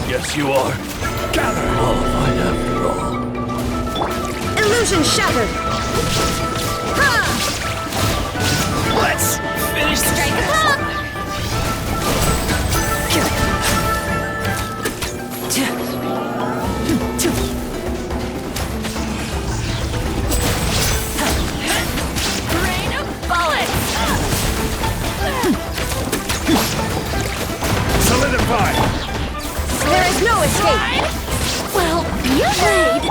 Yes, you are. Gather qualified after all. Illusion shattered! Ha! Let's finish this. Strike a pop! Rain of bullets! Solidify. There is no escape! Well, you played!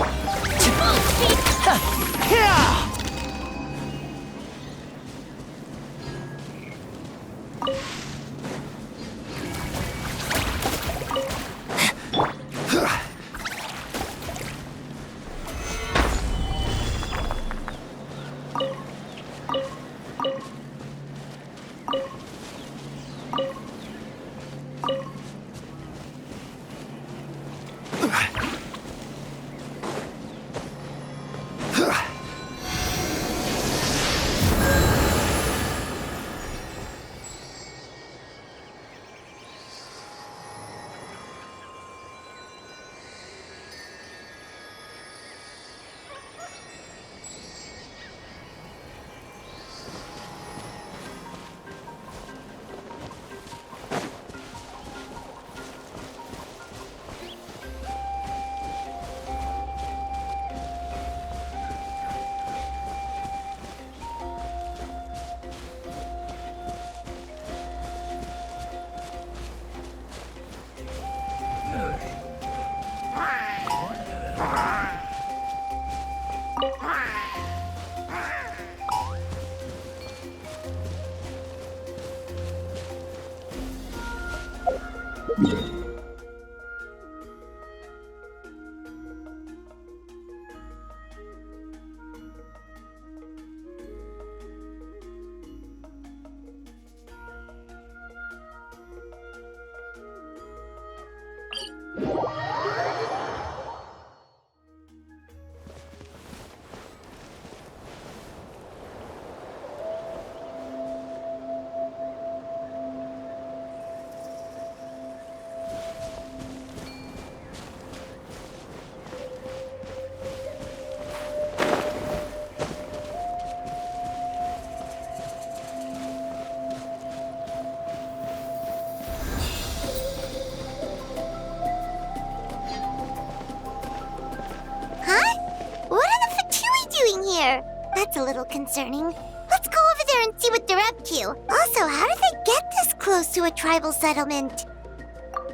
That's a little concerning. Let's go over there and see what they're up to. Also, how did they get this close to a tribal settlement?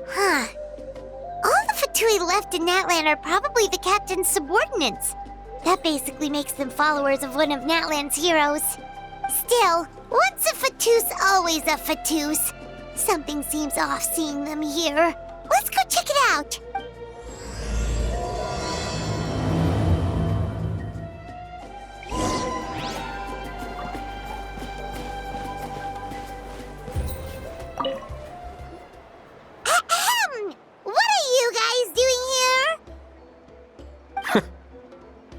Huh. All the Fatui left in Natlan are probably the captain's subordinates. That basically makes them followers of one of Natlan's heroes. Still, once a Fatus, always a Fatus. Something seems off seeing them here. Let's go check it out.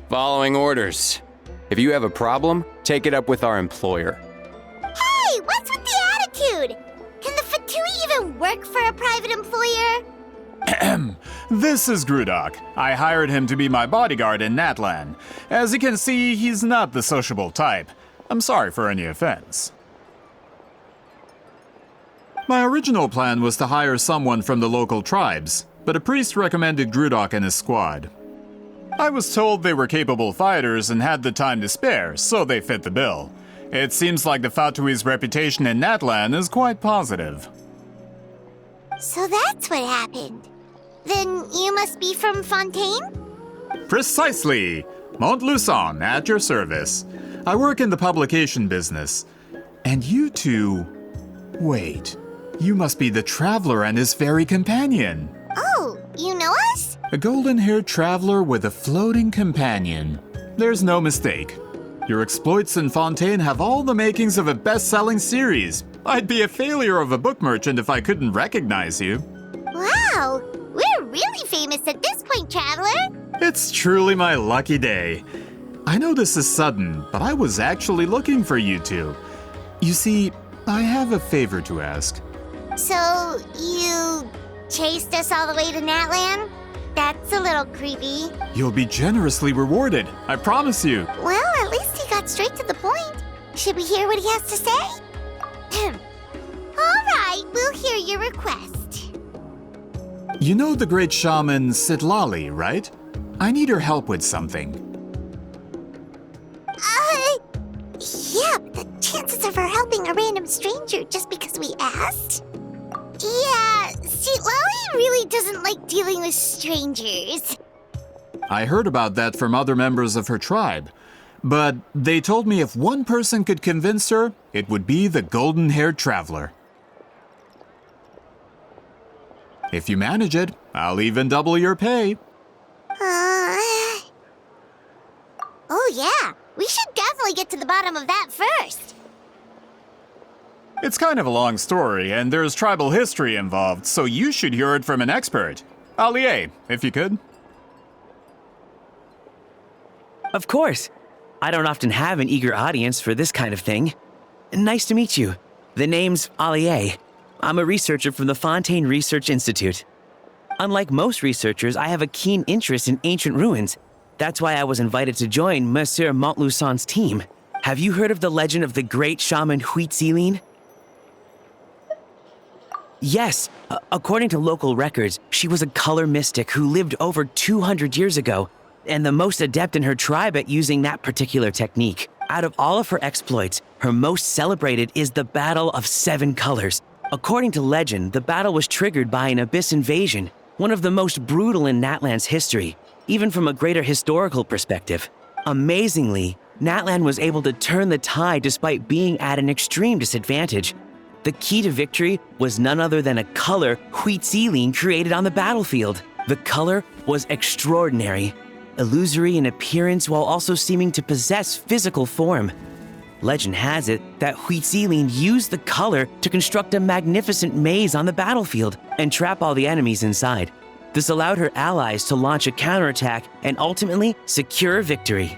Following orders. If you have a problem, take it up with our employer. Hey, what's with the attitude? Can the Fatui even work for a private employer? This is Grudok. I hired him to be my bodyguard in Natlan. As you can see, he's not the sociable type. I'm sorry for any offense. My original plan was to hire someone from the local tribes, but a priest recommended Grudok and his squad. I was told they were capable fighters and had the time to spare, so they fit the bill. It seems like the Fatui's reputation in Natlan is quite positive. So that's what happened. Then you must be from Fontaine? Precisely! Montluçon, at your service. I work in the publication business. And you two... Wait, you must be the traveler and his fairy companion. Oh, you know us? A golden-haired traveler with a floating companion. There's no mistake. Your exploits in Fontaine have all the makings of a best-selling series. I'd be a failure of a book merchant if I couldn't recognize you. Wow, we're really famous at this point, traveler. It's truly my lucky day. I know this is sudden, but I was actually looking for you two. You see, I have a favor to ask. So, you chased us all the way to Natlan? That's a little creepy. You'll be generously rewarded, I promise you. Well, at least he got straight to the point. Should we hear what he has to say? All right, we'll hear your request. You know the great shaman Sitlali, right? I need her help with something. Yeah, but the chances of her helping a random stranger just because we asked? Yeah, see, Lally really doesn't like dealing with strangers. I heard about that from other members of her tribe. But they told me if one person could convince her, it would be the golden-haired traveler. If you manage it, I'll even double your pay. Oh yeah, we should definitely get to the bottom of that first. It's kind of a long story, and there's tribal history involved, so you should hear it from an expert. Allier, if you could. Of course. I don't often have an eager audience for this kind of thing. Nice to meet you. The name's Allier. I'm a researcher from the Fontaine Research Institute. Unlike most researchers, I have a keen interest in ancient ruins. That's why I was invited to join Monsieur Montluçon's team. Have you heard of the legend of the great shaman Huitzilin? Yes, according to local records, she was a color mystic who lived over 200 years ago, and the most adept in her tribe at using that particular technique. Out of all of her exploits, her most celebrated is the Battle of Seven Colors. According to legend, the battle was triggered by an abyss invasion, one of the most brutal in Natlan's history, even from a greater historical perspective. Amazingly, Natlan was able to turn the tide despite being at an extreme disadvantage. The key to victory was none other than a color Huitzilin created on the battlefield. The color was extraordinary, illusory in appearance while also seeming to possess physical form. Legend has it that Huitzilin used the color to construct a magnificent maze on the battlefield and trap all the enemies inside. This allowed her allies to launch a counterattack and ultimately secure victory.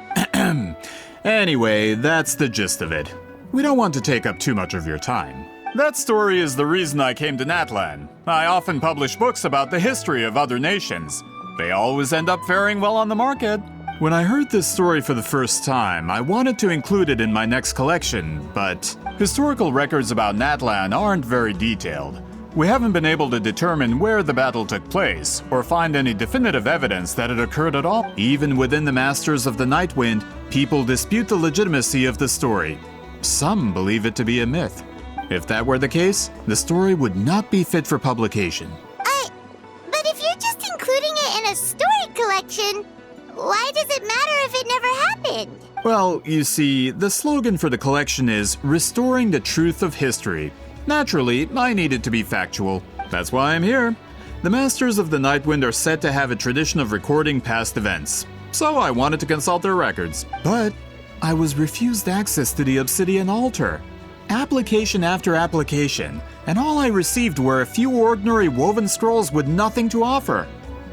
Anyway, that's the gist of it. We don't want to take up too much of your time. That story is the reason I came to Natlan. I often publish books about the history of other nations. They always end up faring well on the market. When I heard this story for the first time, I wanted to include it in my next collection, but historical records about Natlan aren't very detailed. We haven't been able to determine where the battle took place, or find any definitive evidence that it occurred at all. Even within the Masters of the Nightwind, people dispute the legitimacy of the story. Some believe it to be a myth. If that were the case, the story would not be fit for publication. But if you're just including it in a story collection, why does it matter if it never happened? Well, you see, the slogan for the collection is Restoring the Truth of History. Naturally, I need it to be factual. That's why I'm here. The Masters of the Nightwind are said to have a tradition of recording past events, so I wanted to consult their records. But I was refused access to the Obsidian Altar. Application after application, and all I received were a few ordinary woven scrolls with nothing to offer.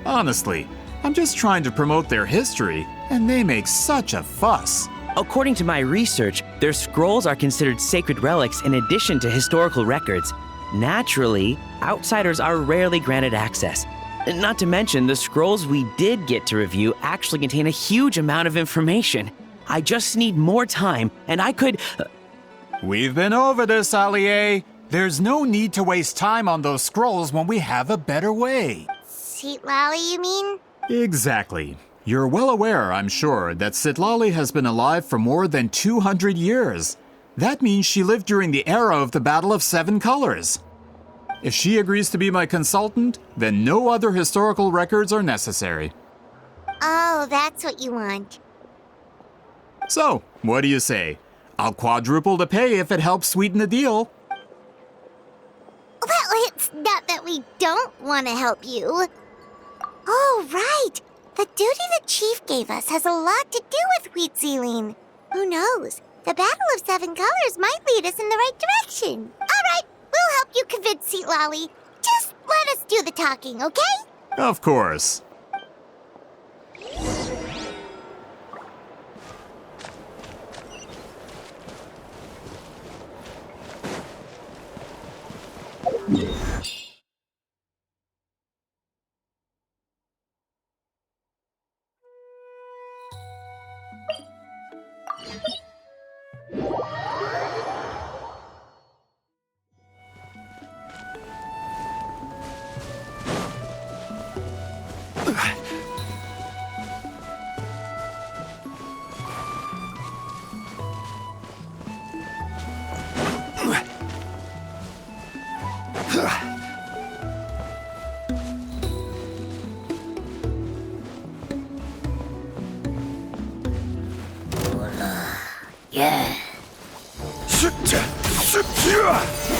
Honestly, I'm just trying to promote their history, and they make such a fuss. According to my research, their scrolls are considered sacred relics in addition to historical records. Naturally, outsiders are rarely granted access. Not to mention, the scrolls we did get to review actually contain a huge amount of information. I just need more time, and I could... We've been over this, Allier. There's no need to waste time on those scrolls when we have a better way. Sitlali, you mean? Exactly. You're well aware, I'm sure, that Sitlali has been alive for more than 200 years. That means she lived during the era of the Battle of Seven Colors. If she agrees to be my consultant, then no other historical records are necessary. Oh, that's what you want. So, what do you say? I'll quadruple the pay if it helps sweeten the deal. Well, it's not that we don't want to help you. Oh, right. The duty the chief gave us has a lot to do with Huitzilin. Who knows? The Battle of Seven Colors might lead us in the right direction. All right, we'll help you convince Sitlali. Just let us do the talking, okay? Of course.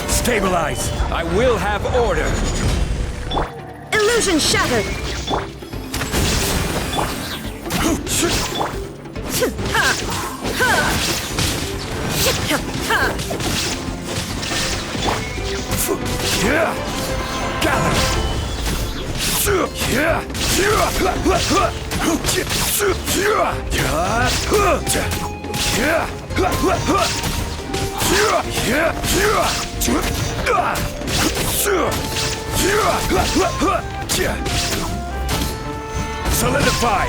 Stabilize. I will have order. Illusion shattered. Gather. Solidify.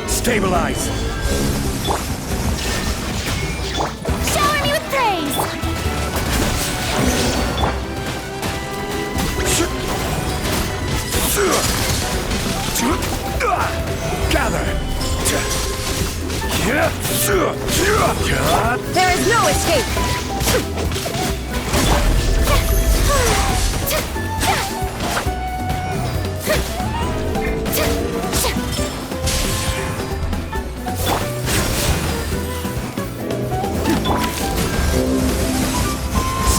Stabilize. Shower me with praise! Gather. There is no escape.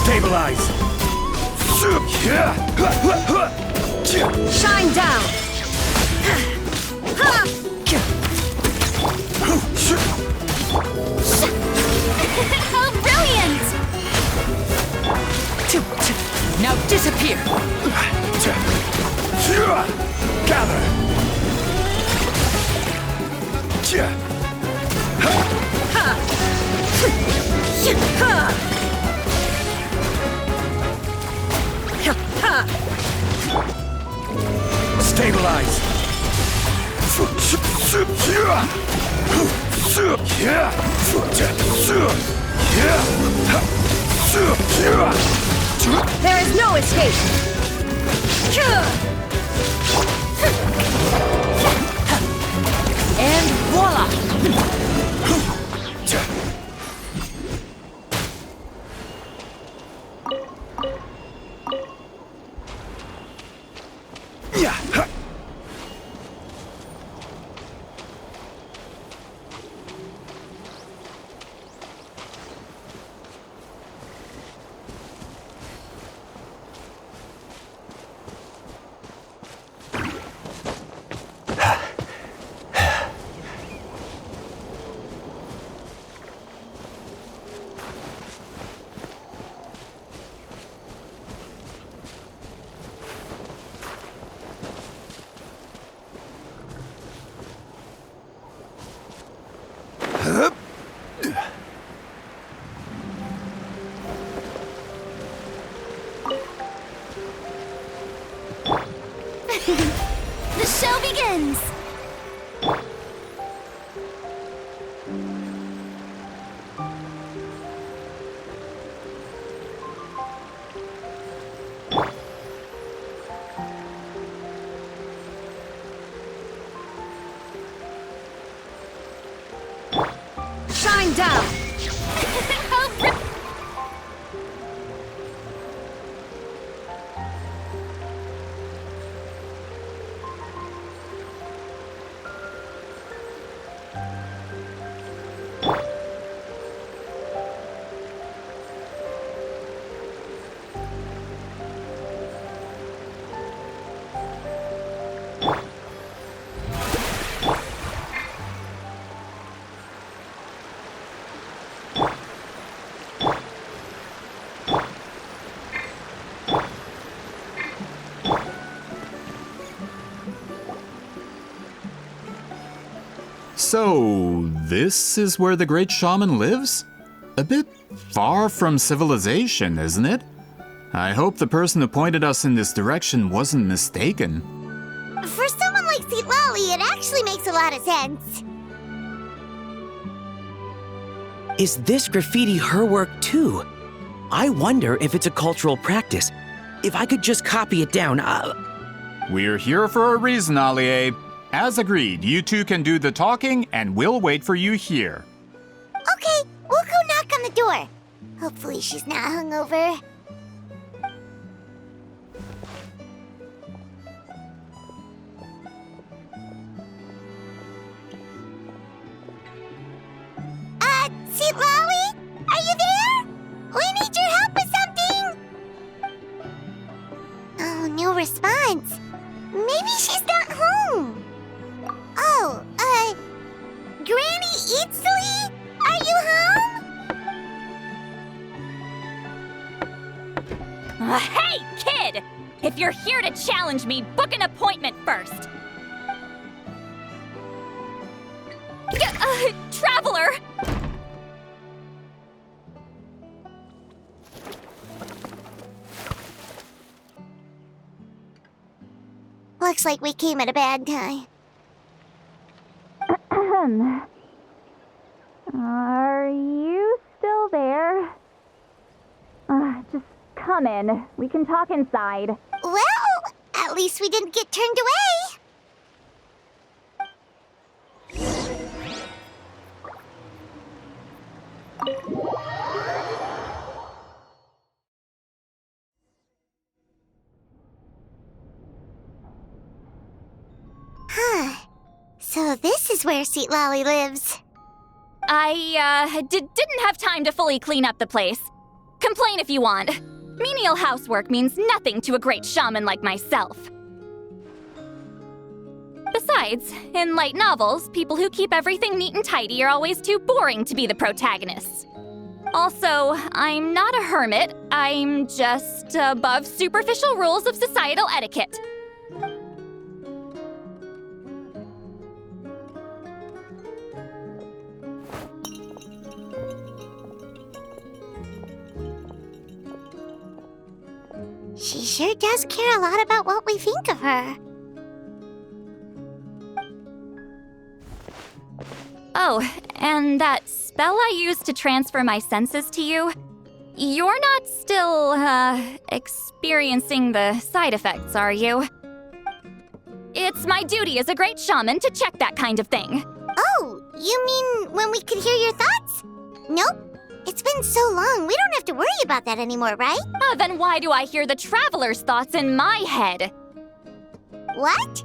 Stabilize. Shine down. How brilliant! Now disappear. Gather. Stabilize. There is no escape. And voila! The show begins! Shine down. How So, this is where the great shaman lives? A bit far from civilization, isn't it? I hope the person who pointed us in this direction wasn't mistaken. For someone like Seat Lolly, it actually makes a lot of sense. Is this graffiti her work too? I wonder if it's a cultural practice. If I could just copy it down, We're here for a reason, Allie. As agreed, you two can do the talking, and we'll wait for you here. Okay, we'll go knock on the door. Hopefully she's not hungover. Seat Lolly? Are you there? We need your help with something! Oh, no response. Maybe she's not home. Oh, Granny Eatsley? Are you home? Hey, kid! If you're here to challenge me, book an appointment first. Traveler! Looks like we came at a bad time. Are you still there? Just come in. We can talk inside. Well, at least we didn't get turned away. Huh. So this is where Seat Lolly lives. I, didn't have time to fully clean up the place. Complain if you want. Menial housework means nothing to a great shaman like myself. Besides, in light novels, people who keep everything neat and tidy are always too boring to be the protagonists. Also, I'm not a hermit. I'm just above superficial rules of societal etiquette. She sure does care a lot about what we think of her. Oh, and that spell I used to transfer my senses to you? You're not still, experiencing the side effects, are you? It's my duty as a great shaman to check that kind of thing. Oh, you mean when we could hear your thoughts? Nope. It's been so long, we don't have to worry about that anymore, right? Then why do I hear the traveler's thoughts in my head? What?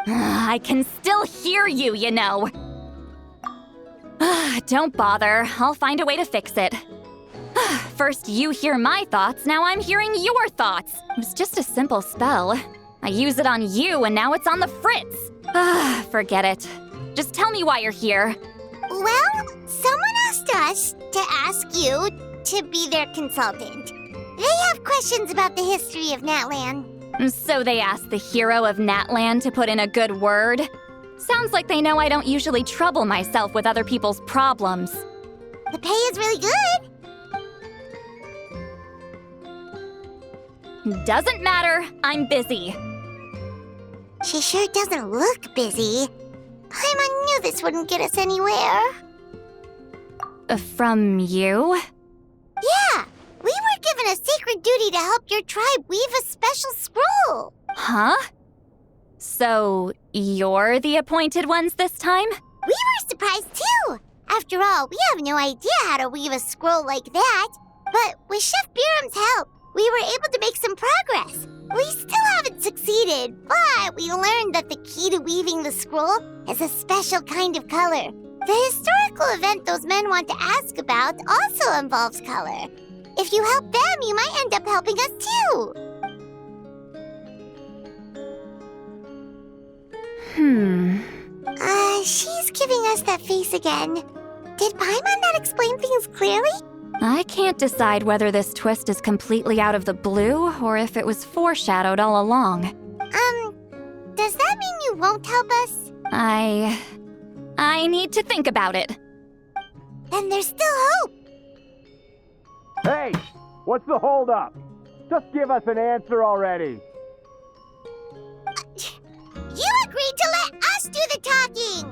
I can still hear you, you know. Don't bother. I'll find a way to fix it. First you hear my thoughts, now I'm hearing your thoughts. It was just a simple spell. I use it on you, and now it's on the fritz. Forget it. Just tell me why you're here. Well, someone asked us to ask you to be their consultant. They have questions about the history of Natlan. So they asked the hero of Natlan to put in a good word? Sounds like they know I don't usually trouble myself with other people's problems. The pay is really good. Doesn't matter. I'm busy. She sure doesn't look busy. Paimon knew this wouldn't get us anywhere. From you? Yeah, we were given a sacred duty to help your tribe weave a special scroll. Huh? So, you're the appointed ones this time? We were surprised too. After all, we have no idea how to weave a scroll like that. But with Chef Biram's help, we were able to make some progress. We still haven't succeeded, but we learned that the key to weaving the scroll is a special kind of color. The historical event those men want to ask about also involves color. If you help them, you might end up helping us too. Hmm. She's giving us that face again. Did Paimon not explain things clearly? I can't decide whether this twist is completely out of the blue or if it was foreshadowed all along. Does that mean you won't help us? I need to think about it. Then there's still hope. Hey, what's the holdup? Just give us an answer already. You agreed to let us do the talking!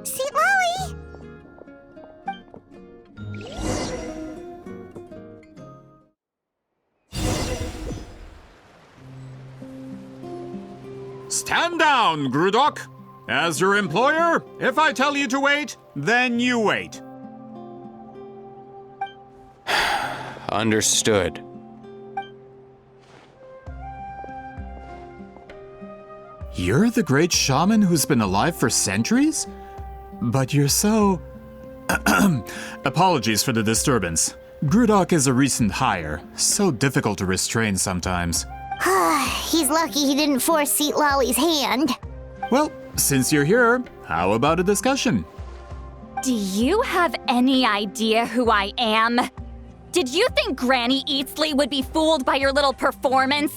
Sweet Lolly! Stand down, Grudok! As your employer, if I tell you to wait, then you wait. Understood. You're the great shaman who's been alive for centuries? But you're so... Apologies for the disturbance. Grudok is a recent hire, so difficult to restrain sometimes. He's lucky he didn't force Sweet Lolly's hand. Well, since you're here, how about a discussion? Do you have any idea who I am? Did you think Granny Eatsley would be fooled by your little performance?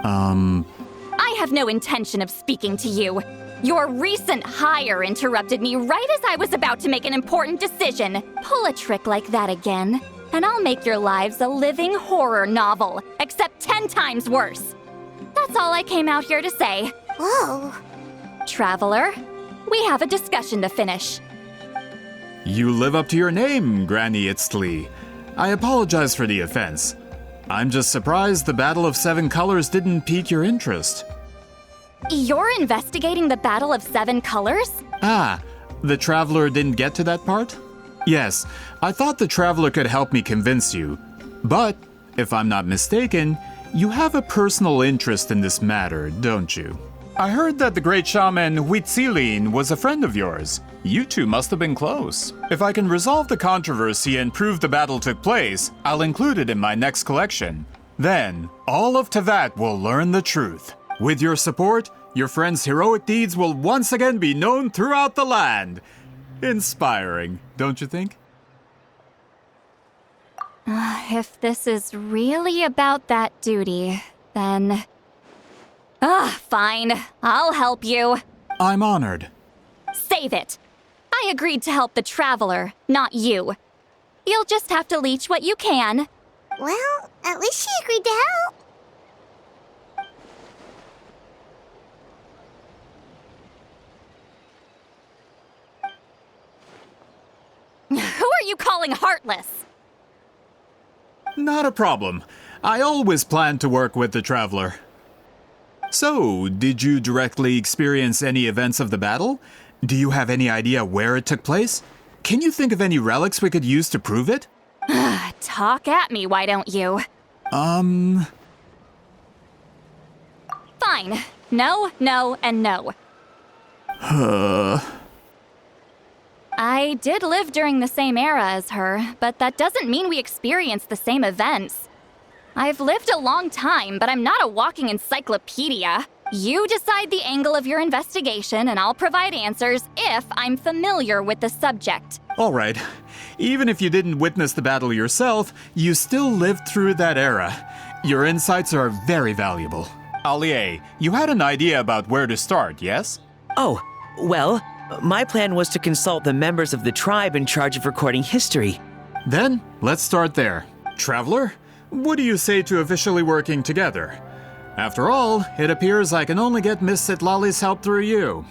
I have no intention of speaking to you. Your recent hire interrupted me right as I was about to make an important decision. Pull a trick like that again, and I'll make your lives a living horror novel, except 10 times worse. That's all I came out here to say. Whoa. Traveler, we have a discussion to finish. You live up to your name, Granny Itztli. I apologize for the offense. I'm just surprised the Battle of Seven Colors didn't pique your interest. You're investigating the Battle of Seven Colors? Ah, the Traveler didn't get to that part? Yes, I thought the Traveler could help me convince you. But, if I'm not mistaken, you have a personal interest in this matter, don't you? I heard that the great shaman Huitzilin was a friend of yours. You two must have been close. If I can resolve the controversy and prove the battle took place, I'll include it in my next collection. Then, all of Tevat will learn the truth. With your support, your friend's heroic deeds will once again be known throughout the land. Inspiring, don't you think? If this is really about that duty, then... fine. I'll help you. I'm honored. Save it. I agreed to help the Traveler, not you. You'll just have to leech what you can. Well, at least she agreed to help. Who are you calling heartless? Not a problem. I always planned to work with the Traveler. So, did you directly experience any events of the battle? Do you have any idea where it took place? Can you think of any relics we could use to prove it? Talk at me, why don't you? Fine. Fine. No, no, and no. I did live during the same era as her, but that doesn't mean we experienced the same events. I've lived a long time, but I'm not a walking encyclopedia. You decide the angle of your investigation, and I'll provide answers if I'm familiar with the subject. All right. Even if you didn't witness the battle yourself, you still lived through that era. Your insights are very valuable. Allie, you had an idea about where to start, yes? Oh, well, my plan was to consult the members of the tribe in charge of recording history. Then, let's start there. Traveler, what do you say to officially working together? After all, it appears I can only get Miss Sitlali's help through you.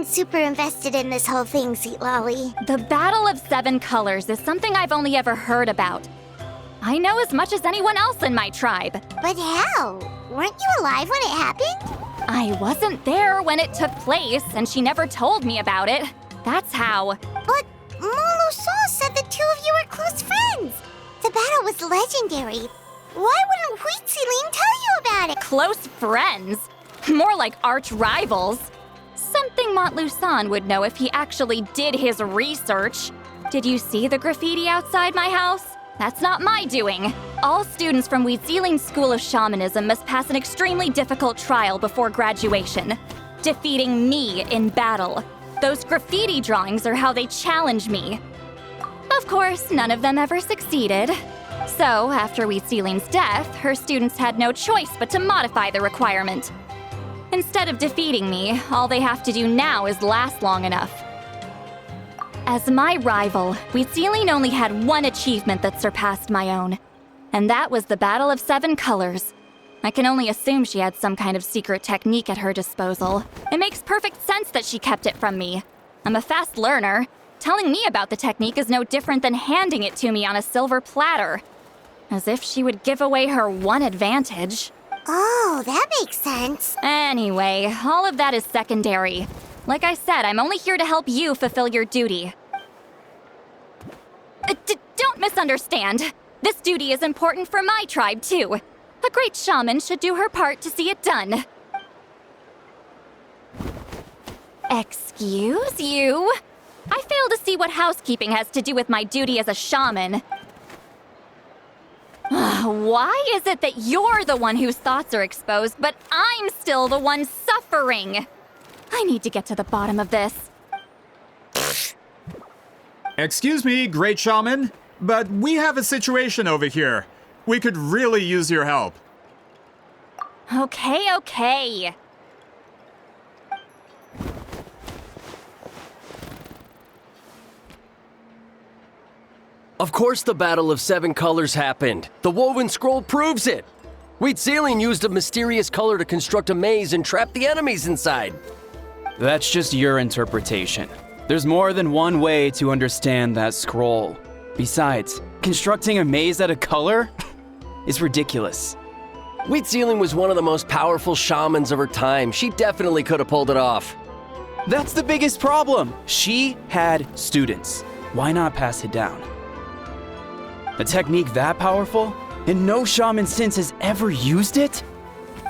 super invested in this whole thing, Sweet Lolly. The Battle of Seven Colors is something I've only ever heard about. I know as much as anyone else in my tribe. But how? Weren't you alive when it happened? I wasn't there when it took place, and she never told me about it. That's how. But Molusan said the two of you were close friends. The battle was legendary. Why wouldn't Huitziling tell you about it? Close friends? More like arch rivals. Something Montluçon would know if he actually did his research. Did you see the graffiti outside my house? That's not my doing. All students from Huitziling's School of Shamanism must pass an extremely difficult trial before graduation, defeating me in battle. Those graffiti drawings are how they challenge me. Of course, none of them ever succeeded. So, after Huitziling's death, her students had no choice but to modify the requirement. Instead of defeating me, all they have to do now is last long enough. As my rival, Huitziling only had one achievement that surpassed my own, and that was the Battle of Seven Colors. I can only assume she had some kind of secret technique at her disposal. It makes perfect sense that she kept it from me. I'm a fast learner. Telling me about the technique is no different than handing it to me on a silver platter. As if she would give away her one advantage. Oh, that makes sense. Anyway, all of that is secondary. Like I said, I'm only here to help you fulfill your duty. Don't misunderstand. This duty is important for my tribe, too. A great shaman should do her part to see it done. Excuse you? I fail to see what housekeeping has to do with my duty as a shaman. Why is it that you're the one whose thoughts are exposed, but I'm still the one suffering? I need to get to the bottom of this. Excuse me, Great Shaman, but we have a situation over here. We could really use your help. Okay. Of course the Battle of Seven Colors happened. The woven scroll proves it. Huitziling used a mysterious color to construct a maze and trap the enemies inside. That's just your interpretation. There's more than one way to understand that scroll. Besides, constructing a maze out of color is ridiculous. Huitziling was one of the most powerful shamans of her time. She definitely could have pulled it off. That's the biggest problem. She had students. Why not pass it down? A technique that powerful, and no shaman since has ever used it?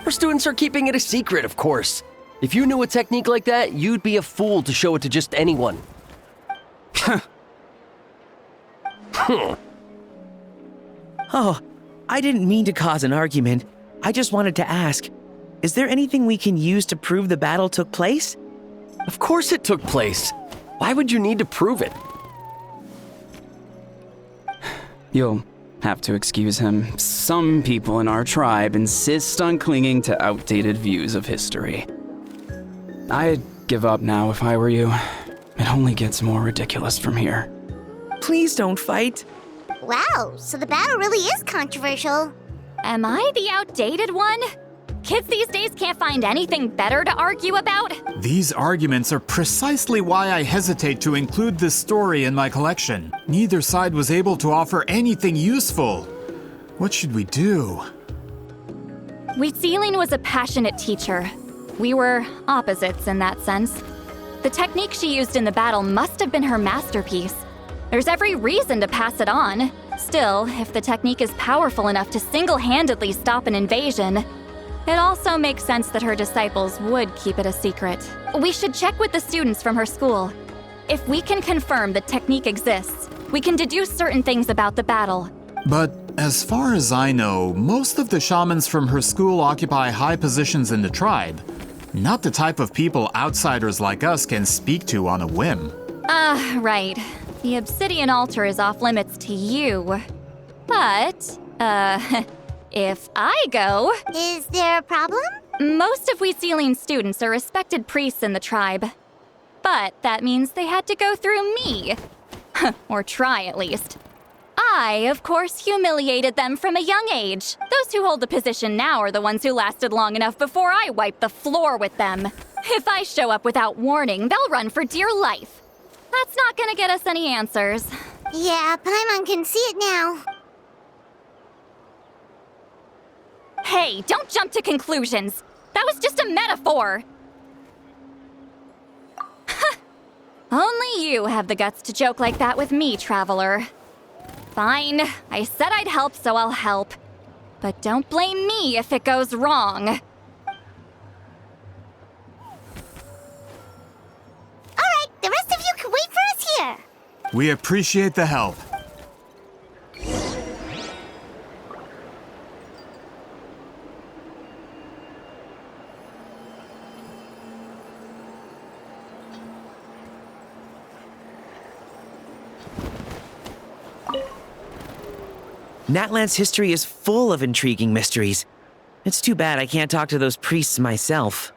Her students are keeping it a secret, of course. If you knew a technique like that, you'd be a fool to show it to just anyone. Oh, I didn't mean to cause an argument. I just wanted to ask, is there anything we can use to prove the battle took place? Of course it took place. Why would you need to prove it? You'll have to excuse him. Some people in our tribe insist on clinging to outdated views of history. I'd give up now if I were you. It only gets more ridiculous from here. Please don't fight. Wow, so the battle really is controversial. Am I the outdated one? Kids these days can't find anything better to argue about? These arguments are precisely why I hesitate to include this story in my collection. Neither side was able to offer anything useful. What should we do? Huitziling was a passionate teacher. We were opposites in that sense. The technique she used in the battle must have been her masterpiece. There's every reason to pass it on. Still, if the technique is powerful enough to single-handedly stop an invasion, it also makes sense that her disciples would keep it a secret. We should check with the students from her school. If we can confirm the technique exists, we can deduce certain things about the battle. But as far as I know, most of the shamans from her school occupy high positions in the tribe. Not the type of people outsiders like us can speak to on a whim. Right. The obsidian altar is off limits to you. But, if I go... Is there a problem? Most of Huitziling's students are respected priests in the tribe. But that means they had to go through me. Or try, at least. I, of course, humiliated them from a young age. Those who hold the position now are the ones who lasted long enough before I wiped the floor with them. If I show up without warning, they'll run for dear life. That's not gonna get us any answers. Yeah, Paimon can see it now. Hey, don't jump to conclusions. That was just a metaphor. Only you have the guts to joke like that with me, Traveler. Fine, I said I'd help, so I'll help. But don't blame me if it goes wrong. Alright, the rest of you can wait for us here. We appreciate the help. Natlan's history is full of intriguing mysteries. It's too bad I can't talk to those priests myself.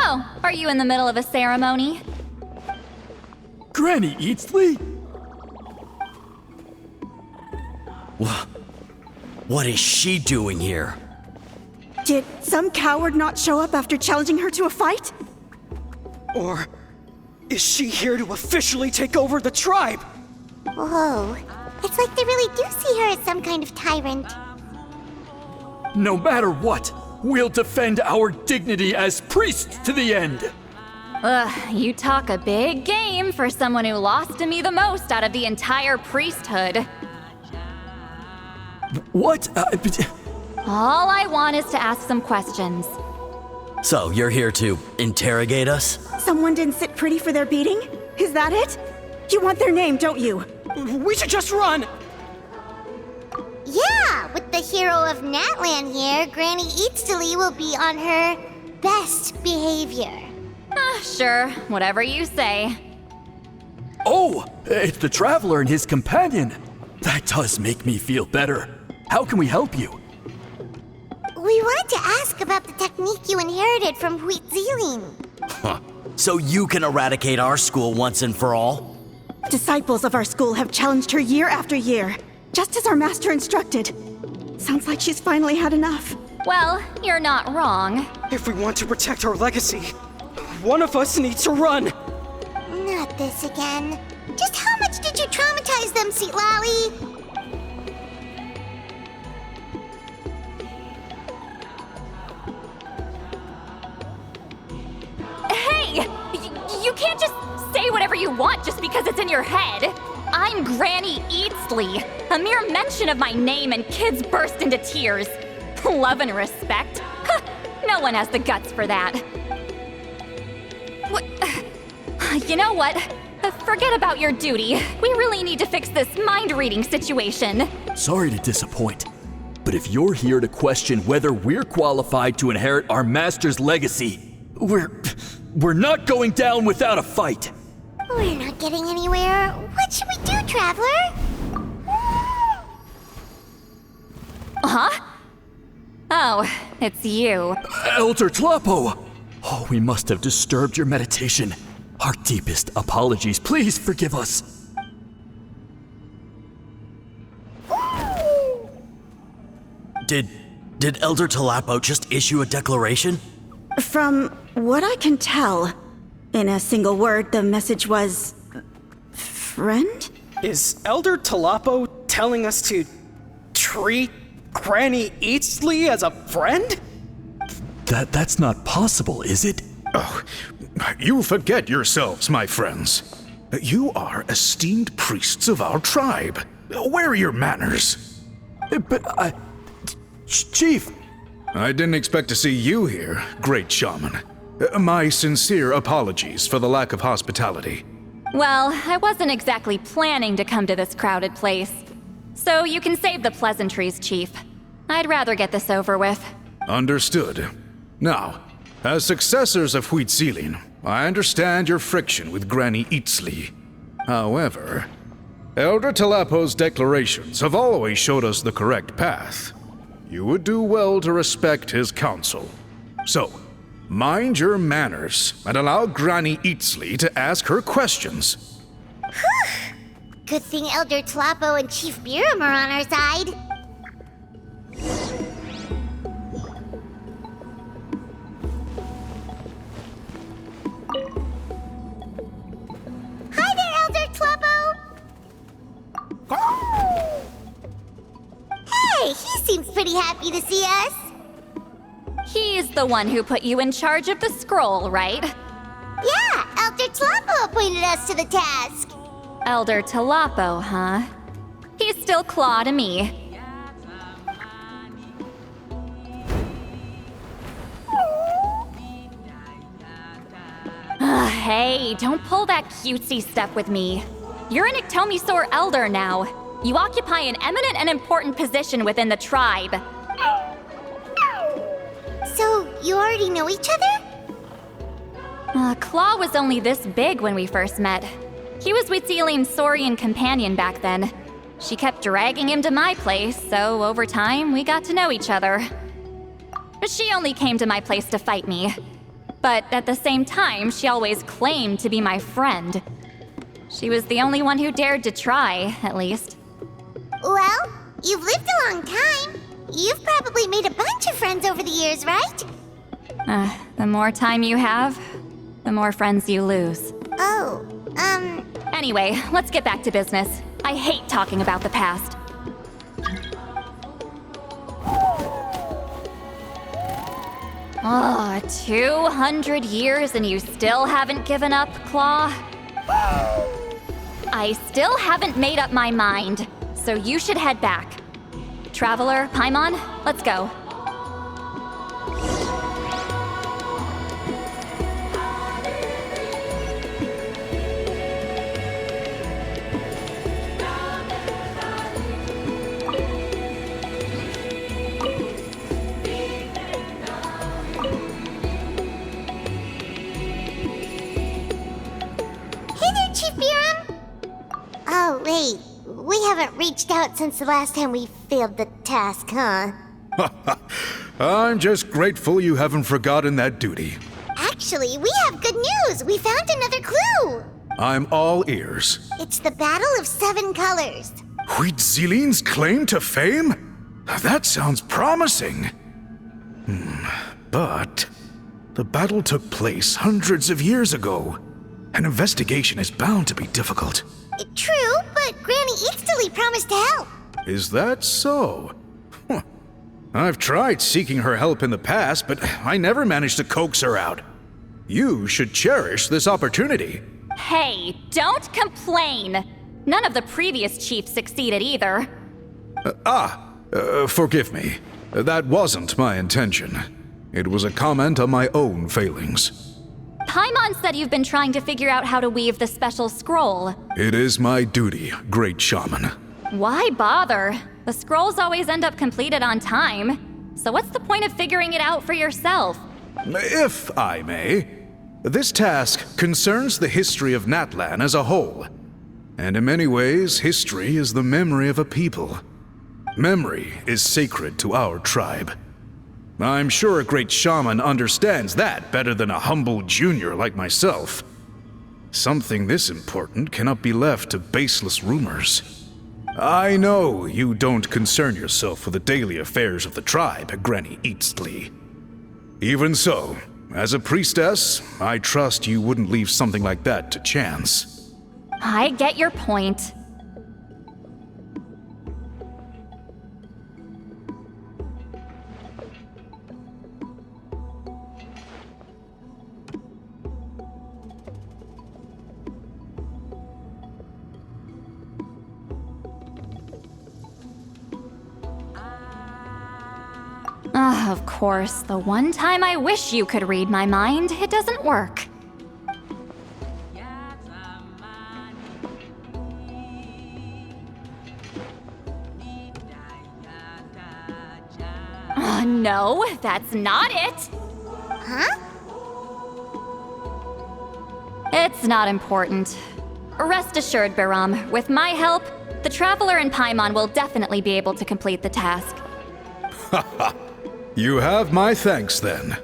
Oh, are you in the middle of a ceremony? Granny Eatsley? What is she doing here? Did some coward not show up after challenging her to a fight? Or is she here to officially take over the tribe? Whoa, it's like they really do see her as some kind of tyrant. No matter what, we'll defend our dignity as priests to the end. Ugh, you talk a big game for someone who lost to me the most out of the entire priesthood. What? All I want is to ask some questions. So, you're here to interrogate us? Someone didn't sit pretty for their beating? Is that it? You want their name, don't you? We should just run! Yeah, with the hero of Natlan here, Granny Eatsley will be on her best behavior. Sure, whatever you say. Oh, it's the Traveler and his companion. That does make me feel better. How can we help you? We wanted to ask about the technique you inherited from Huitziling. Huh. So you can eradicate our school once and for all? Disciples of our school have challenged her year after year, just as our master instructed. Sounds like she's finally had enough. Well, you're not wrong. If we want to protect our legacy, one of us needs to run! Not this again. Just how much did you traumatize them, Seatlally? Hey! You can't just say whatever you want just because it's in your head. I'm Granny Eatsley. A mere mention of my name and kids burst into tears. Love and respect? No one has the guts for that. You know what? Forget about your duty. We really need to fix this mind-reading situation. Sorry to disappoint, but if you're here to question whether we're qualified to inherit our master's legacy, we're not going down without a fight. We're not getting anywhere. What should we do, Traveler? Huh? Oh, it's you. Elder Tlapo! Oh, we must have disturbed your meditation. Our deepest apologies. Please forgive us. Did Elder Tlapo just issue a declaration? From what I can tell, in a single word, the message was... friend? Is Elder Tlapo telling us to treat Granny Eatsley as a friend? That's not possible, is it? Oh, you forget yourselves, my friends. You are esteemed priests of our tribe. Where are your manners? But Chief! I didn't expect to see you here, great shaman. My sincere apologies for the lack of hospitality. Well, I wasn't exactly planning to come to this crowded place. So you can save the pleasantries, Chief. I'd rather get this over with. Understood. Now, as successors of Huitzilin, I understand your friction with Granny Eatsley. However, Elder Talapo's declarations have always showed us the correct path. You would do well to respect his counsel. So, mind your manners and allow Granny Eatsley to ask her questions. Whew! Good thing Elder Talapo and Chief Biram are on our side. Hi there, Elder Talapo! Hey, he seems pretty happy to see us. He's the one who put you in charge of the scroll, right? Yeah, Elder Talapo appointed us to the task. Elder Talapo, huh? He's still Claw to me. Hey, don't pull that cutesy stuff with me. You're an Iktomisaur Elder now. You occupy an eminent and important position within the tribe. So, you already know each other? Claw was only this big when we first met. He was Huitzilin's Saurian companion back then. She kept dragging him to my place, so over time, we got to know each other. She only came to my place to fight me. But at the same time, she always claimed to be my friend. She was the only one who dared to try, at least. Well, you've lived a long time. You've probably made a bunch of friends over the years, right? The more time you have, the more friends you lose. Oh, Anyway, let's get back to business. I hate talking about the past. Oh, 200 years and you still haven't given up, Claw? I still haven't made up my mind, so you should head back. Traveler, Paimon, let's go. Oh, wait. We haven't reached out since the last time we failed the task, huh? I'm just grateful you haven't forgotten that duty. Actually, we have good news! We found another clue! I'm all ears. It's the Battle of 7 Colors. Huitzilin's claim to fame? That sounds promising. But the battle took place hundreds of years ago. An investigation is bound to be difficult. True, but Granny Eatsley promised to help. Is that so? Huh. I've tried seeking her help in the past, but I never managed to coax her out. You should cherish this opportunity. Hey, don't complain! None of the previous chiefs succeeded either. Forgive me. That wasn't my intention. It was a comment on my own failings. Paimon said you've been trying to figure out how to weave the special scroll. It is my duty, great shaman. Why bother? The scrolls always end up completed on time. So what's the point of figuring it out for yourself? If I may, this task concerns the history of Natlan as a whole. And in many ways, history is the memory of a people. Memory is sacred to our tribe. I'm sure a great shaman understands that better than a humble junior like myself. Something this important cannot be left to baseless rumors. I know you don't concern yourself with the daily affairs of the tribe, Granny Eatsley. Even so, as a priestess, I trust you wouldn't leave something like that to chance. I get your point. Of course, the one time I wish you could read my mind, it doesn't work. No, that's not it. Huh? It's not important. Rest assured, Biram, with my help, the Traveler and Paimon will definitely be able to complete the task. Haha. You have my thanks then.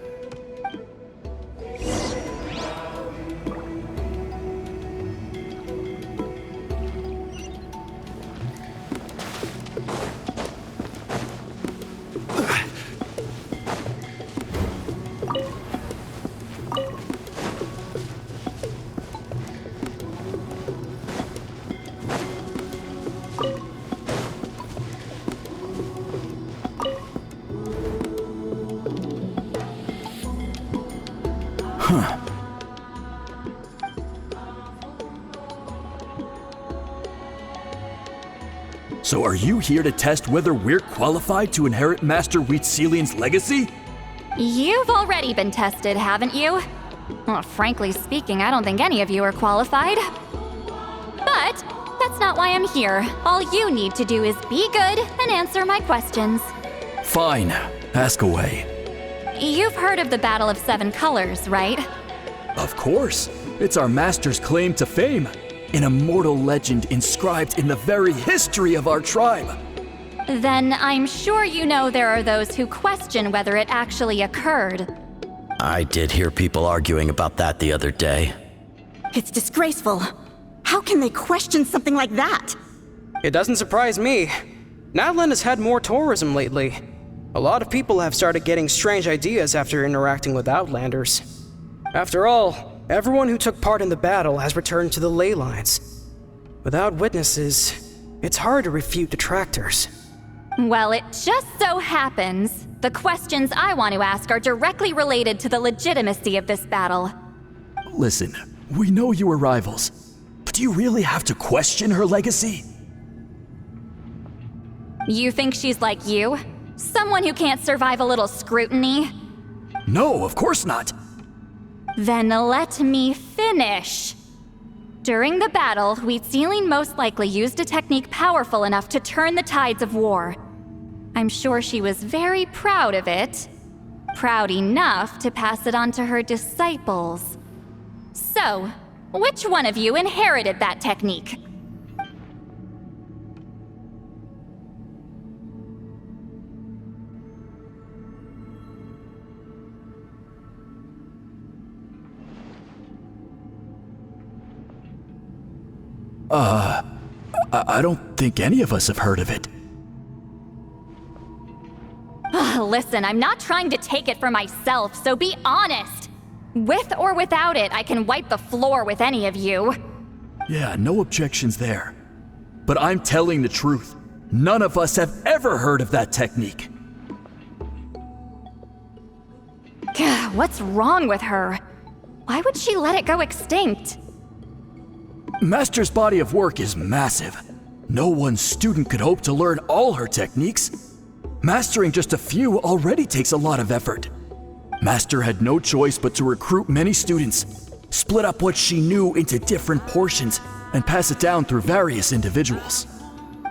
So are you here to test whether we're qualified to inherit Master Wheatselian's legacy? You've already been tested, haven't you? Well, frankly speaking, I don't think any of you are qualified. But that's not why I'm here. All you need to do is be good and answer my questions. Fine. Ask away. You've heard of the Battle of Seven Colors, right? Of course. It's our master's claim to fame. An immortal legend inscribed in the very history of our tribe. Then I'm sure you know there are those who question whether it actually occurred. I did hear people arguing about that the other day. It's disgraceful. How can they question something like that? It doesn't surprise me. Natlan has had more tourism lately. A lot of people have started getting strange ideas after interacting with Outlanders. After all, everyone who took part in the battle has returned to the ley lines. Without witnesses, it's hard to refute detractors. Well, it just so happens the questions I want to ask are directly related to the legitimacy of this battle. Listen, we know you were rivals, but do you really have to question her legacy? You think she's like you? Someone who can't survive a little scrutiny? No, of course not. Then let me finish. During the battle, Wheatsealing most likely used a technique powerful enough to turn the tides of war. I'm sure she was very proud of it. Proud enough to pass it on to her disciples. So, which one of you inherited that technique? I don't think any of us have heard of it. Listen, I'm not trying to take it for myself, so be honest. With or without it, I can wipe the floor with any of you. Yeah, no objections there. But I'm telling the truth. None of us have ever heard of that technique. What's wrong with her? Why would she let it go extinct? Master's body of work is massive. No one student could hope to learn all her techniques. Mastering just a few already takes a lot of effort. Master had no choice but to recruit many students, split up what she knew into different portions, and pass it down through various individuals.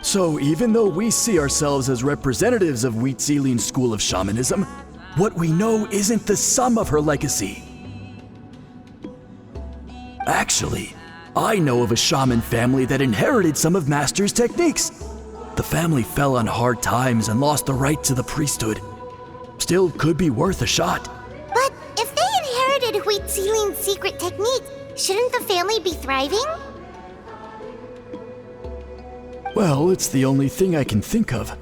So even though we see ourselves as representatives of Wheatselian's school of shamanism, what we know isn't the sum of her legacy. Actually, I know of a shaman family that inherited some of Master's techniques. The family fell on hard times and lost the right to the priesthood. Still could be worth a shot. But if they inherited Wheatselian's secret technique, shouldn't the family be thriving? Well, it's the only thing I can think of.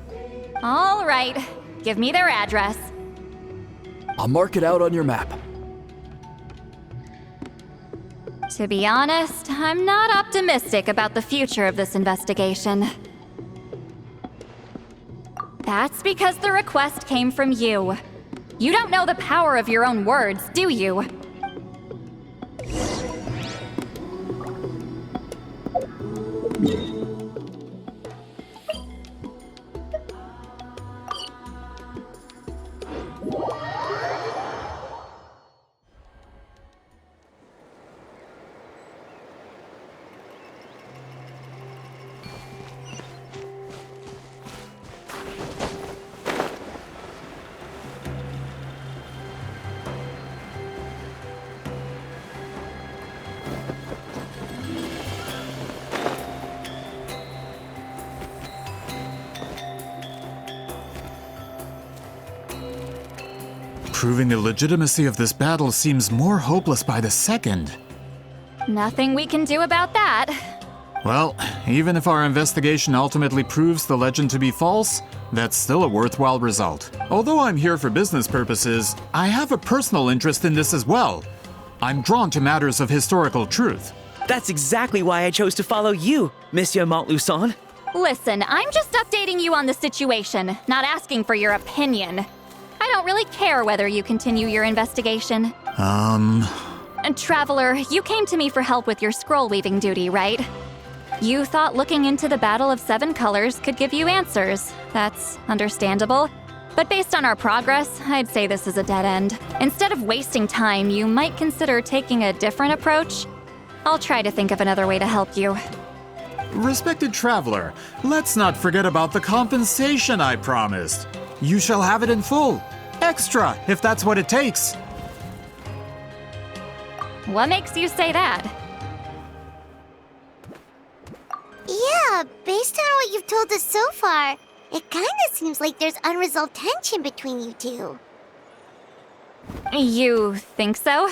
All right, give me their address. I'll mark it out on your map. To be honest, I'm not optimistic about the future of this investigation. That's because the request came from you. You don't know the power of your own words, do you? Proving the legitimacy of this battle seems more hopeless by the second. Nothing we can do about that. Well, even if our investigation ultimately proves the legend to be false, that's still a worthwhile result. Although I'm here for business purposes, I have a personal interest in this as well. I'm drawn to matters of historical truth. That's exactly why I chose to follow you, Monsieur Montluçon. Listen, I'm just updating you on the situation, not asking for your opinion. I don't really care whether you continue your investigation. Traveler, you came to me for help with your scroll weaving duty, right? You thought looking into the Battle of Seven Colors could give you answers. That's understandable. But based on our progress, I'd say this is a dead end. Instead of wasting time, you might consider taking a different approach. I'll try to think of another way to help you. Respected traveler, let's not forget about the compensation I promised. You shall have it in full. Extra, if that's what it takes. What makes you say that? Yeah, based on what you've told us so far, it kinda seems like there's unresolved tension between you two. You think so?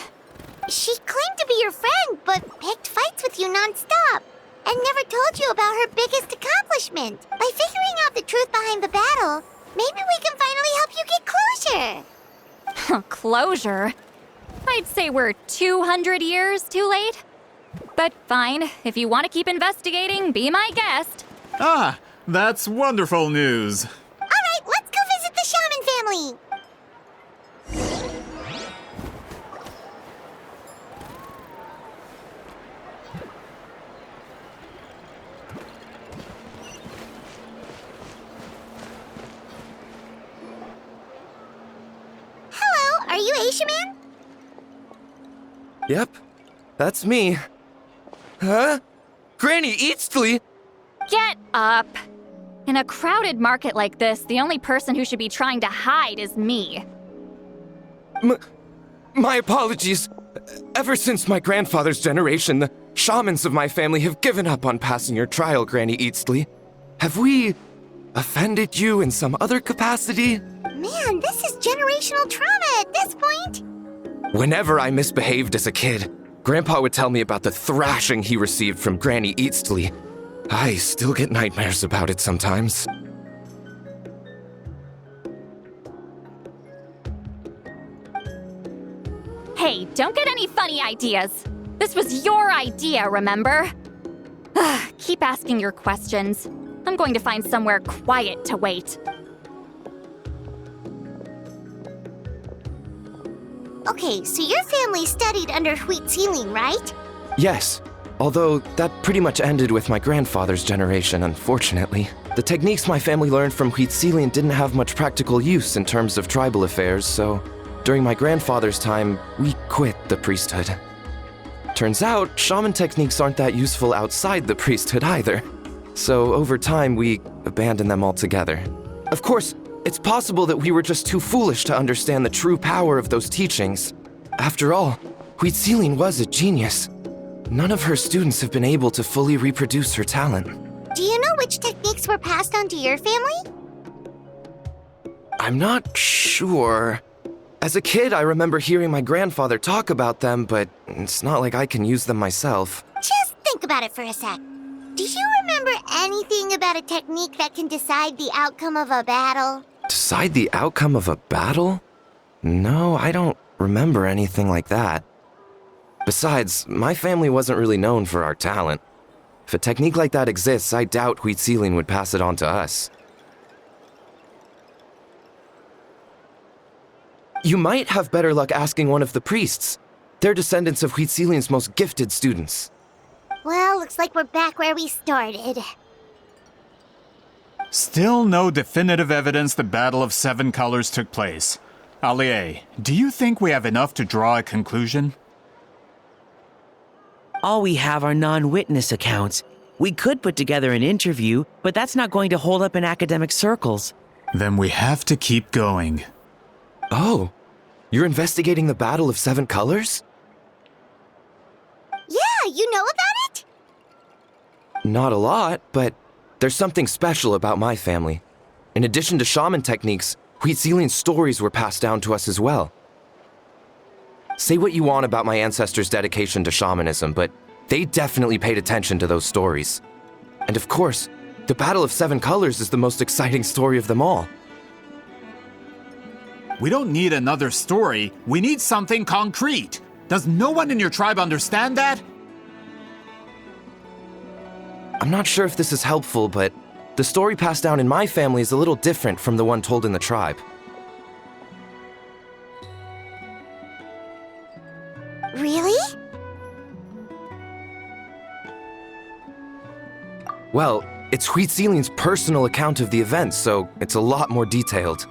She claimed to be your friend, but picked fights with you nonstop, and never told you about her biggest accomplishment. By figuring out the truth behind the battle, maybe we can finally help you get closure. Closure? I'd say we're 200 years too late. But fine, if you want to keep investigating, be my guest. Ah, that's wonderful news. Alright, let's go visit the Shaman family. Hello, are you Aishaman? Yep, that's me. Huh? Granny Eastly? Get up! In a crowded market like this, the only person who should be trying to hide is me. My apologies. Ever since my grandfather's generation, the shamans of my family have given up on passing your trial, Granny Eastly. Have we offended you in some other capacity? Man, this is generational trauma at this point. Whenever I misbehaved as a kid, Grandpa would tell me about the thrashing he received from Granny Eastly. I still get nightmares about it sometimes. Hey, don't get any funny ideas. This was your idea, remember? Keep asking your questions. I'm going to find somewhere quiet to wait. Okay, so your family studied under Huitzilin, right? Yes, although that pretty much ended with my grandfather's generation, unfortunately. The techniques my family learned from Huitzilin didn't have much practical use in terms of tribal affairs, so during my grandfather's time, we quit the priesthood. Turns out, shaman techniques aren't that useful outside the priesthood either. So over time, we abandoned them altogether. Of course, it's possible that we were just too foolish to understand the true power of those teachings. After all, Huitzilin was a genius. None of her students have been able to fully reproduce her talent. Do you know which techniques were passed on to your family? I'm not sure. As a kid, I remember hearing my grandfather talk about them, but it's not like I can use them myself. Just think about it for a sec. Do you remember anything about a technique that can decide the outcome of a battle? Decide the outcome of a battle? No, I don't remember anything like that. Besides, my family wasn't really known for our talent. If a technique like that exists, I doubt Huitzilin would pass it on to us. You might have better luck asking one of the priests. They're descendants of Huitzilin's most gifted students. Well, looks like we're back where we started. Still no definitive evidence the Battle of Seven Colors took place. Allier, do you think we have enough to draw a conclusion? All we have are non-witness accounts. We could put together an interview, but that's not going to hold up in academic circles. Then we have to keep going. Oh, you're investigating the Battle of Seven Colors? Yeah, you know about it? Not a lot, but there's something special about my family. In addition to shaman techniques, Huitzilian's stories were passed down to us as well. Say what you want about my ancestors' dedication to shamanism, but they definitely paid attention to those stories. And of course, the Battle of Seven Colors is the most exciting story of them all. We don't need another story. We need something concrete. Does no one in your tribe understand that? I'm not sure if this is helpful, but the story passed down in my family is a little different from the one told in the tribe. Really? Well, it's Huitzilian's personal account of the event, so it's a lot more detailed.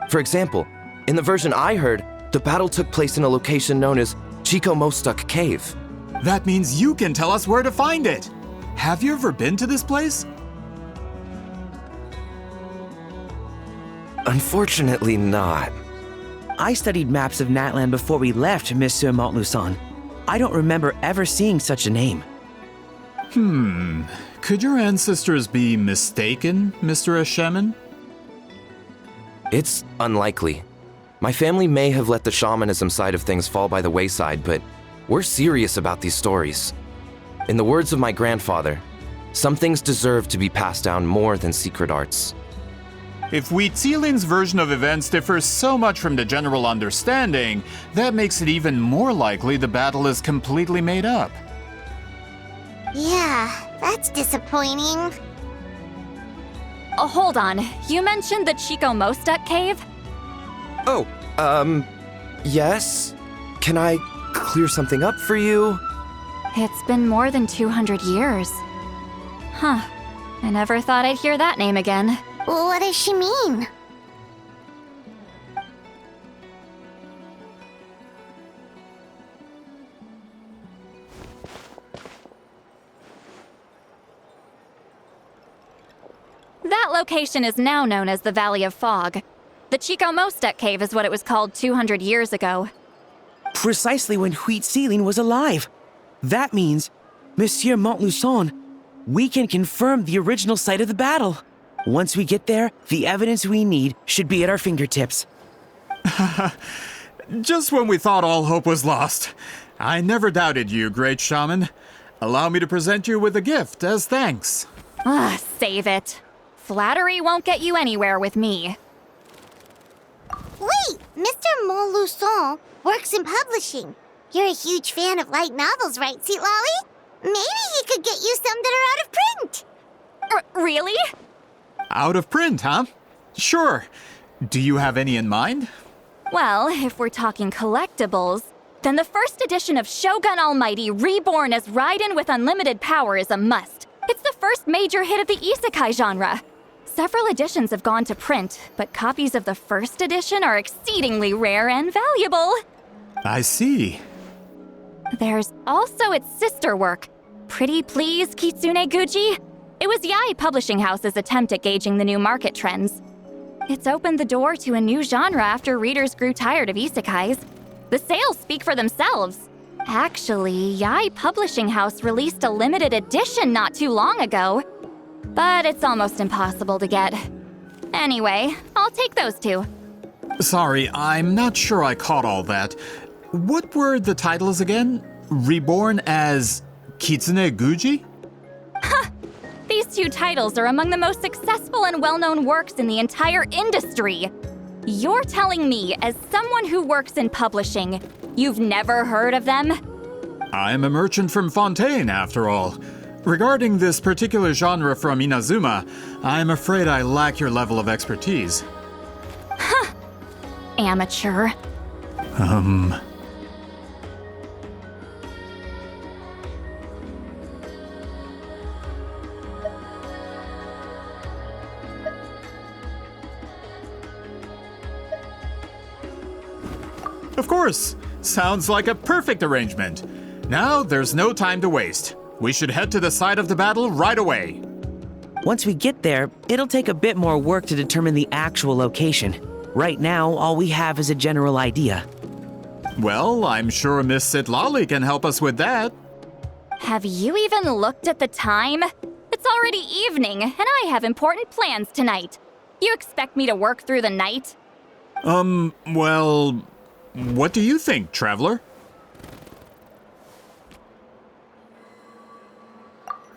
For example, in the version I heard, the battle took place in a location known as Chico Mostuk Cave. That means you can tell us where to find it. Have you ever been to this place? Unfortunately not. I studied maps of Natlan before we left, Monsieur Montluçon. I don't remember ever seeing such a name. Could your ancestors be mistaken, Mr. Eshemin? It's unlikely. My family may have let the shamanism side of things fall by the wayside, but we're serious about these stories. In the words of my grandfather, some things deserve to be passed down more than secret arts. If Huitzilian's version of events differs so much from the general understanding, that makes it even more likely the battle is completely made up. Yeah, that's disappointing. Oh, hold on. You mentioned the Chico Mostuk cave? Oh, yes? Can I clear something up for you? It's been more than 200 years. Huh. I never thought I'd hear that name again. What does she mean? That location is now known as the Valley of Fog. The Chico Mostuk cave is what it was called 200 years ago. Precisely when Huitzilin was alive. That means, Monsieur Montluçon, we can confirm the original site of the battle. Once we get there, the evidence we need should be at our fingertips. Just when we thought all hope was lost. I never doubted you, great shaman. Allow me to present you with a gift as thanks. Save it. Flattery won't get you anywhere with me. Wait, Mr. Montluçon works in publishing. You're a huge fan of light novels, right, Seatlolly? Maybe he could get you some that are out of print. Really? Out of print, huh? Sure. Do you have any in mind? Well, if we're talking collectibles, then the first edition of Shogun Almighty reborn as Raiden with unlimited power is a must. It's the first major hit of the isekai genre. Several editions have gone to print, but copies of the first edition are exceedingly rare and valuable. I see. There's also its sister work, Pretty Please Kitsune Guji. It was Yae Publishing House's attempt at gauging the new market trends. It's opened the door to a new genre after readers grew tired of isekais. The sales speak for themselves. Actually, Yae Publishing House released a limited edition not too long ago, but it's almost impossible to get. Anyway, I'll take those two. Sorry, I'm not sure I caught all that. What were the titles again? Reborn as Kitsune Guji? These two titles are among the most successful and well-known works in the entire industry. You're telling me, as someone who works in publishing, you've never heard of them? I'm a merchant from Fontaine, after all. Regarding this particular genre from Inazuma, I'm afraid I lack your level of expertise. Amateur. Of course! Sounds like a perfect arrangement. Now, there's no time to waste. We should head to the site of the battle right away. Once we get there, it'll take a bit more work to determine the actual location. Right now, all we have is a general idea. Well, I'm sure Miss Sitlali can help us with that. Have you even looked at the time? It's It's already evening, and I have important plans tonight. You expect me to work through the night? Well, what do you think, Traveler?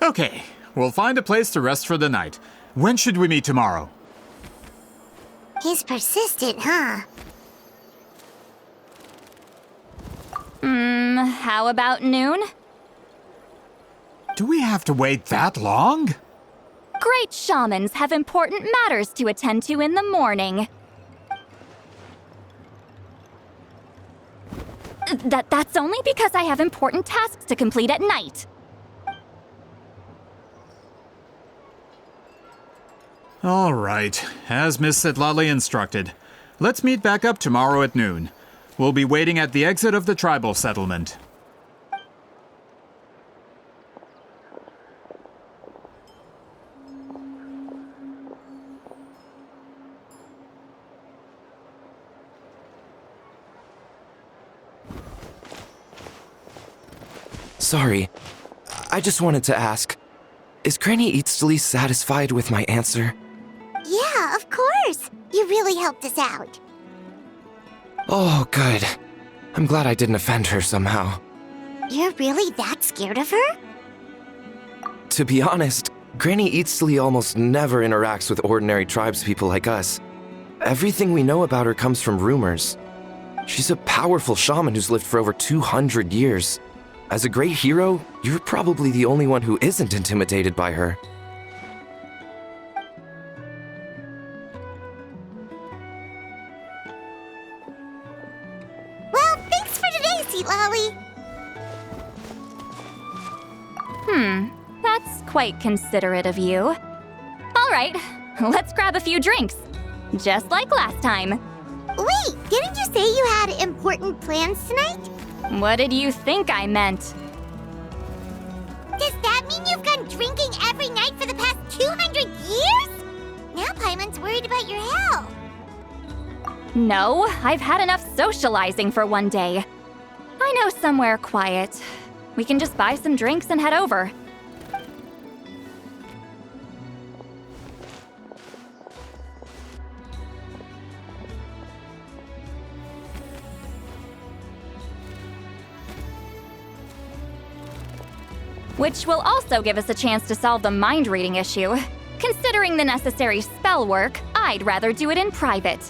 Okay, we'll find a place to rest for the night. When should we meet tomorrow? He's persistent, huh? How about noon? Do we have to wait that long? Great shamans have important matters to attend to in the morning. That's only because I have important tasks to complete at night. All right, as Miss Sitlali instructed. Let's meet back up tomorrow at noon. We'll be waiting at the exit of the tribal settlement. Sorry, I just wanted to ask, is Granny Eatsley satisfied with my answer? Yeah, of course. You really helped us out. Oh, good. I'm glad I didn't offend her somehow. You're really that scared of her? To be honest, Granny Eatsley almost never interacts with ordinary tribespeople like us. Everything we know about her comes from rumors. She's a powerful shaman who's lived for over 200 years. As a great hero, you're probably the only one who isn't intimidated by her. Well, thanks for today, Sweet Lolly. That's quite considerate of you. All right, let's grab a few drinks. Just like last time. Wait, didn't you say you had important plans tonight? What did you think I meant? Does that mean you've gone drinking every night for the past 200 years? Now Paimon's worried about your health. No, I've had enough socializing for one day. I know somewhere quiet. We can just buy some drinks and head over. Which will also give us a chance to solve the mind reading issue. Considering the necessary spell work, I'd rather do it in private.